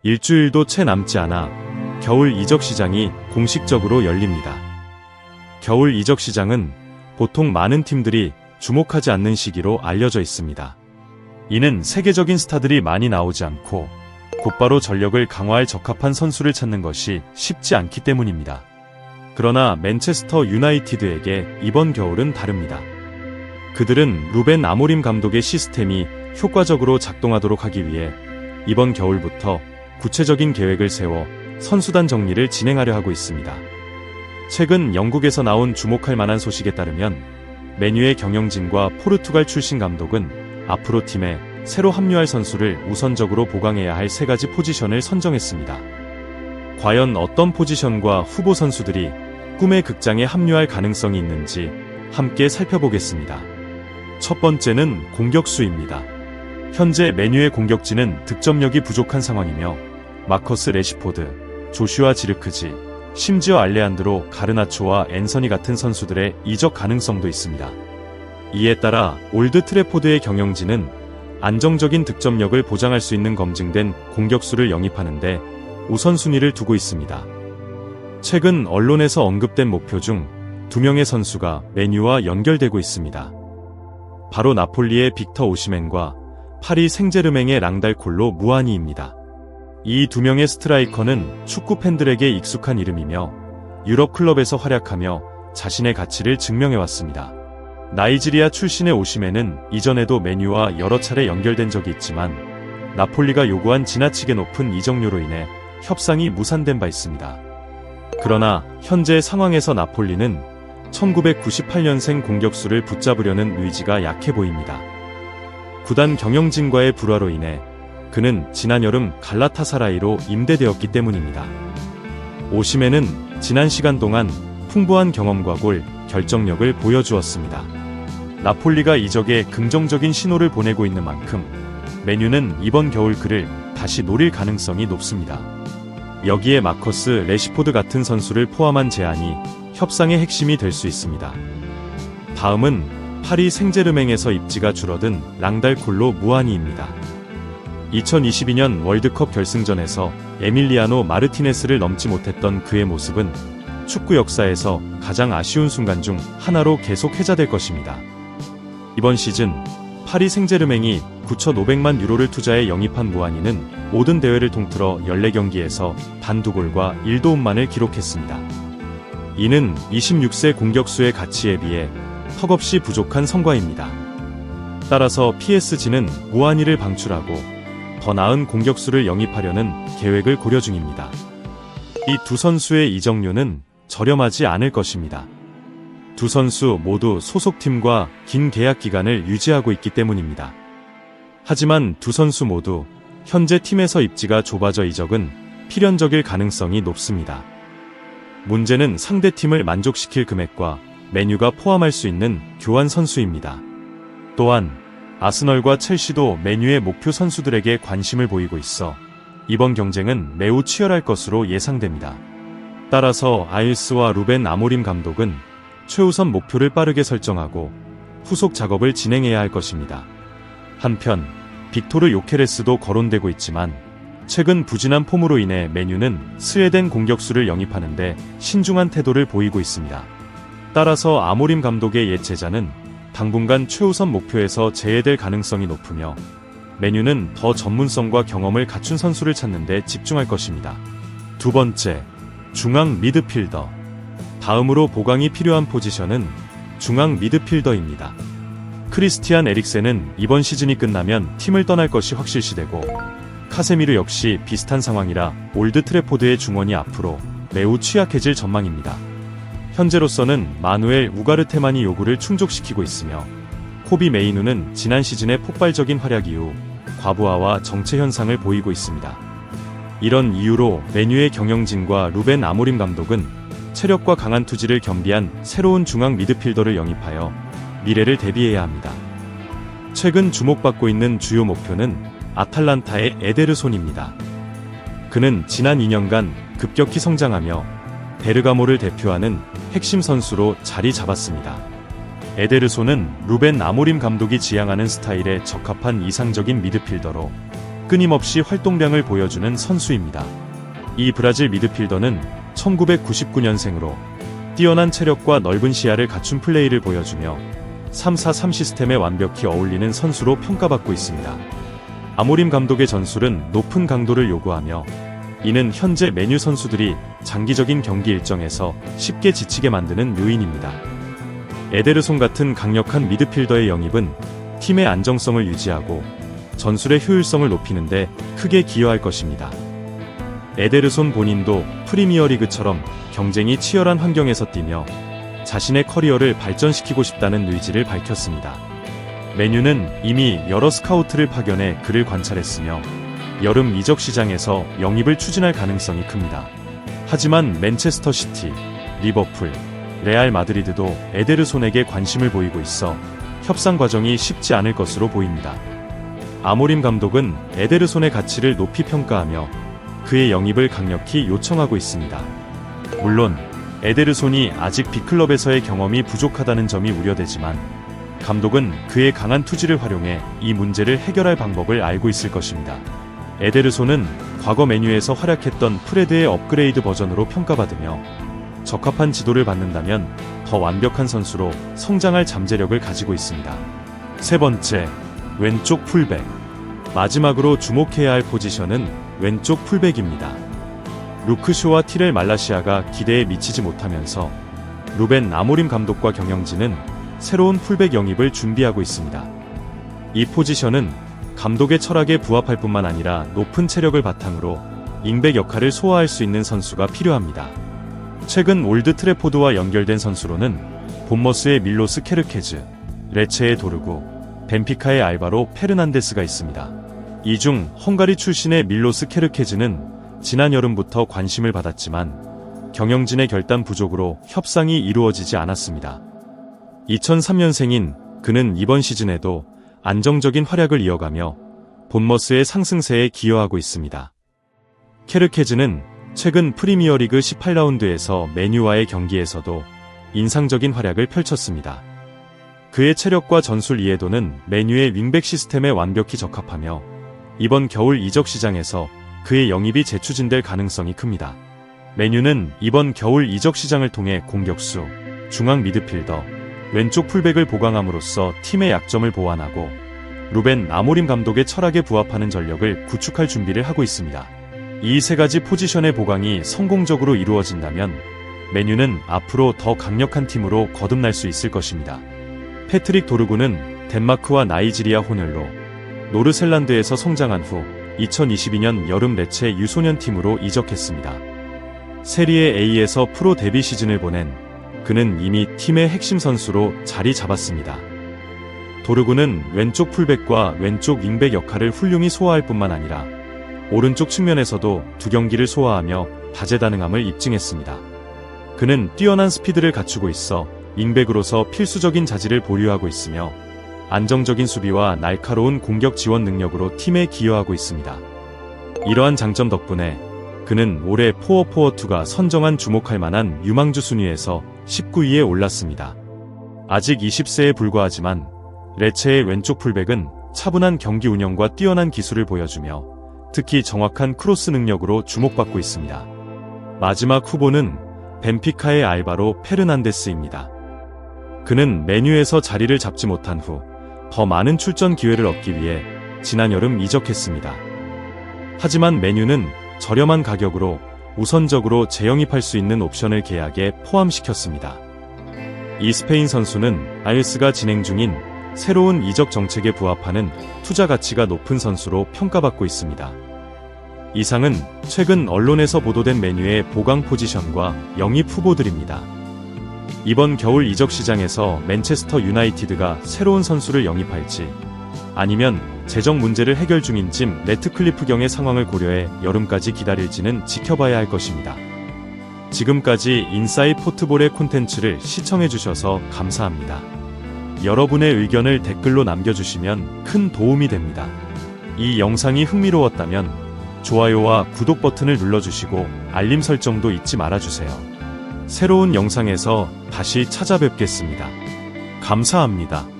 일주일도 채 남지 않아 겨울 이적 시장이 공식적으로 열립니다. 겨울 이적 시장은 보통 많은 팀들이 주목하지 않는 시기로 알려져 있습니다. 이는 세계적인 스타들이 많이 나오지 않고 곧바로 전력을 강화할 적합한 선수를 찾는 것이 쉽지 않기 때문입니다. 그러나 맨체스터 유나이티드에게 이번 겨울은 다릅니다. 그들은 루벤 아모림 감독의 시스템이 효과적으로 작동하도록 하기 위해 이번 겨울부터 구체적인 계획을 세워 선수단 정리를 진행하려 하고 있습니다. 최근 영국에서 나온 주목할 만한 소식에 따르면 맨유의 경영진과 포르투갈 출신 감독은 앞으로 팀에 새로 합류할 선수를 우선적으로 보강해야 할 3가지 포지션을 선정했습니다. 과연 어떤 포지션과 후보 선수들이 꿈의 극장에 합류할 가능성이 있는지 함께 살펴보겠습니다. 첫 번째는 공격수입니다. 현재 맨유의 공격진은 득점력이 부족한 상황이며 마커스 레시포드, 조슈아 지르크지, 심지어 알레한드로 가르나초와 앤서니 같은 선수들의 이적 가능성도 있습니다. 이에 따라 올드 트래포드의 경영진은 안정적인 득점력을 보장할 수 있는 검증된 공격수를 영입하는데 우선순위를 두고 있습니다. 최근 언론에서 언급된 목표 중 2명의 선수가 맨유와 연결되고 있습니다. 바로 나폴리의 빅터 오시멘과 파리 생제르맹의 랑달 콜로 무아니입니다. 이 2명의 스트라이커는 축구 팬들에게 익숙한 이름이며 유럽 클럽에서 활약하며 자신의 가치를 증명해왔습니다. 나이지리아 출신의 오시멘은 이전에도 맨유와 여러 차례 연결된 적이 있지만 나폴리가 요구한 지나치게 높은 이적료로 인해 협상이 무산된 바 있습니다. 그러나 현재 상황에서 나폴리는 1998년생 공격수를 붙잡으려는 의지가 약해 보입니다. 구단 경영진과의 불화로 인해 그는 지난 여름 갈라타사라이로 임대되었기 때문입니다. 오시멘은 지난 시간 동안 풍부한 경험과 골, 결정력을 보여주었습니다. 나폴리가 이적에 긍정적인 신호를 보내고 있는 만큼 맨유는 이번 겨울 그를 다시 노릴 가능성이 높습니다. 여기에 마커스 레시포드 같은 선수를 포함한 제안이 협상의 핵심이 될 수 있습니다. 다음은 파리 생제르맹에서 입지가 줄어든 랑달 콜로 무아니입니다. 2022년 월드컵 결승전에서 에밀리아노 마르티네스를 넘지 못했던 그의 모습은 축구 역사에서 가장 아쉬운 순간 중 하나로 계속 회자될 것입니다. 이번 시즌 파리 생제르맹이 9,500만 유로를 투자해 영입한 무아니는 모든 대회를 통틀어 14경기에서 단 2골과 1도움만을 기록했습니다. 이는 26세 공격수의 가치에 비해 턱없이 부족한 성과입니다. 따라서 PSG는 무아니를 방출하고 더 나은 공격수를 영입하려는 계획을 고려 중입니다. 이 두 선수의 이적료는 저렴하지 않을 것입니다. 두 선수 모두 소속팀과 긴 계약 기간을 유지하고 있기 때문입니다. 하지만 두 선수 모두 현재 팀에서 입지가 좁아져 이적은 필연적일 가능성이 높습니다. 문제는 상대 팀을 만족시킬 금액과 맨유가 포함할 수 있는 교환 선수입니다. 또한 아스널과 첼시도 맨유의 목표 선수들에게 관심을 보이고 있어 이번 경쟁은 매우 치열할 것으로 예상됩니다. 따라서 아일스와 루벤 아모림 감독은 최우선 목표를 빠르게 설정하고 후속 작업을 진행해야 할 것입니다. 한편 빅토르 요케레스도 거론되고 있지만 최근 부진한 폼으로 인해 맨유는 스웨덴 공격수를 영입하는데 신중한 태도를 보이고 있습니다. 따라서 아모림 감독의 옛 제자는 당분간 최우선 목표에서 제외될 가능성이 높으며 맨유는 더 전문성과 경험을 갖춘 선수를 찾는 데 집중할 것입니다. 두 번째, 중앙 미드필더. 다음으로 보강이 필요한 포지션은 중앙 미드필더입니다. 크리스티안 에릭센은 이번 시즌이 끝나면 팀을 떠날 것이 확실시되고 카세미르 역시 비슷한 상황이라 올드 트래포드의 중원이 앞으로 매우 취약해질 전망입니다. 현재로서는 마누엘 우가르테만이 요구를 충족시키고 있으며 코비 메이누는 지난 시즌의 폭발적인 활약 이후 과부하와 정체 현상을 보이고 있습니다. 이런 이유로 맨유의 경영진과 루벤 아모림 감독은 체력과 강한 투지를 겸비한 새로운 중앙 미드필더를 영입하여 미래를 대비해야 합니다. 최근 주목받고 있는 주요 목표는 아탈란타의 에데르손입니다. 그는 지난 2년간 급격히 성장하며 베르가모를 대표하는 핵심 선수로 자리 잡았습니다. 에데르손은 루벤 아모림 감독이 지향하는 스타일에 적합한 이상적인 미드필더로 끊임없이 활동량을 보여주는 선수입니다. 이 브라질 미드필더는 1999년생으로 뛰어난 체력과 넓은 시야를 갖춘 플레이를 보여주며 3-4-3 시스템에 완벽히 어울리는 선수로 평가받고 있습니다. 아모림 감독의 전술은 높은 강도를 요구하며 이는 현재 메뉴 선수들이 장기적인 경기 일정에서 쉽게 지치게 만드는 요인입니다. 에데르손 같은 강력한 미드필더의 영입은 팀의 안정성을 유지하고 전술의 효율성을 높이는 데 크게 기여할 것입니다. 에데르손 본인도 프리미어리그처럼 경쟁이 치열한 환경에서 뛰며 자신의 커리어를 발전시키고 싶다는 의지를 밝혔습니다. 메뉴는 이미 여러 스카우트를 파견해 그를 관찰했으며 여름 이적 시장에서 영입을 추진할 가능성이 큽니다. 하지만 맨체스터 시티, 리버풀, 레알 마드리드도 에데르손에게 관심을 보이고 있어 협상 과정이 쉽지 않을 것으로 보입니다. 아모림 감독은 에데르손의 가치를 높이 평가하며 그의 영입을 강력히 요청하고 있습니다. 물론 에데르손이 아직 B클럽에서의 경험이 부족하다는 점이 우려되지만 감독은 그의 강한 투지를 활용해 이 문제를 해결할 방법을 알고 있을 것입니다. 에데르손은 과거 메뉴에서 활약했던 프레드의 업그레이드 버전으로 평가받으며 적합한 지도를 받는다면 더 완벽한 선수로 성장할 잠재력을 가지고 있습니다. 세 번째, 왼쪽 풀백. 마지막으로 주목해야 할 포지션은 왼쪽 풀백입니다. 루크쇼와 티렐 말라시아가 기대에 미치지 못하면서 루벤 아모림 감독과 경영진은 새로운 풀백 영입을 준비하고 있습니다. 이 포지션은 감독의 철학에 부합할 뿐만 아니라 높은 체력을 바탕으로 윙백 역할을 소화할 수 있는 선수가 필요합니다. 최근 올드 트래포드와 연결된 선수로는 본머스의 밀로스 케르케즈, 레체의 도르구, 벤피카의 알바로 페르난데스가 있습니다. 이 중 헝가리 출신의 밀로스 케르케즈는 지난 여름부터 관심을 받았지만 경영진의 결단 부족으로 협상이 이루어지지 않았습니다. 2003년생인 그는 이번 시즌에도 안정적인 활약을 이어가며 본머스의 상승세에 기여하고 있습니다. 케르케즈는 최근 프리미어리그 18라운드에서 메뉴와의 경기에서도 인상적인 활약을 펼쳤습니다. 그의 체력과 전술 이해도는 메뉴의 윙백 시스템에 완벽히 적합하며 이번 겨울 이적 시장에서 그의 영입이 재추진될 가능성이 큽니다. 메뉴는 이번 겨울 이적 시장을 통해 공격수, 중앙 미드필더, 왼쪽 풀백을 보강함으로써 팀의 약점을 보완하고 루벤 아모림 감독의 철학에 부합하는 전력을 구축할 준비를 하고 있습니다. 이 세 가지 포지션의 보강이 성공적으로 이루어진다면 메뉴는 앞으로 더 강력한 팀으로 거듭날 수 있을 것입니다. 패트릭 도르구는 덴마크와 나이지리아 혼혈로 노르셀란드에서 성장한 후 2022년 여름 레체 유소년 팀으로 이적했습니다. 세리에 A에서 프로 데뷔 시즌을 보낸 그는 이미 팀의 핵심 선수로 자리 잡았습니다. 도르구는 왼쪽 풀백과 왼쪽 윙백 역할을 훌륭히 소화할 뿐만 아니라 오른쪽 측면에서도 두 경기를 소화하며 다재다능함을 입증했습니다. 그는 뛰어난 스피드를 갖추고 있어 윙백으로서 필수적인 자질을 보유하고 있으며 안정적인 수비와 날카로운 공격 지원 능력으로 팀에 기여하고 있습니다. 이러한 장점 덕분에 그는 올해 포어포어2가 선정한 주목할 만한 유망주 순위에서 19위에 올랐습니다. 아직 20세에 불과하지만 레체의 왼쪽 풀백은 차분한 경기 운영과 뛰어난 기술을 보여주며 특히 정확한 크로스 능력으로 주목받고 있습니다. 마지막 후보는 벤피카의 알바로 페르난데스입니다. 그는 메뉴에서 자리를 잡지 못한 후 더 많은 출전 기회를 얻기 위해 지난 여름 이적했습니다. 하지만 메뉴는 저렴한 가격으로 우선적으로 재영입할 수 있는 옵션을 계약에 포함시켰습니다. 이 스페인 선수는 아일스가 진행 중인 새로운 이적 정책에 부합하는 투자 가치가 높은 선수로 평가받고 있습니다. 이상은 최근 언론에서 보도된 메뉴의 보강 포지션과 영입 후보들입니다. 이번 겨울 이적 시장에서 맨체스터 유나이티드가 새로운 선수를 영입할지 아니면 재정 문제를 해결 중인 짐 래트클리프경의 상황을 고려해 여름까지 기다릴지는 지켜봐야 할 것입니다. 지금까지 인사이 포트볼의 콘텐츠를 시청해주셔서 감사합니다. 여러분의 의견을 댓글로 남겨주시면 큰 도움이 됩니다. 이 영상이 흥미로웠다면 좋아요와 구독 버튼을 눌러주시고 알림 설정도 잊지 말아주세요. 새로운 영상에서 다시 찾아뵙겠습니다. 감사합니다.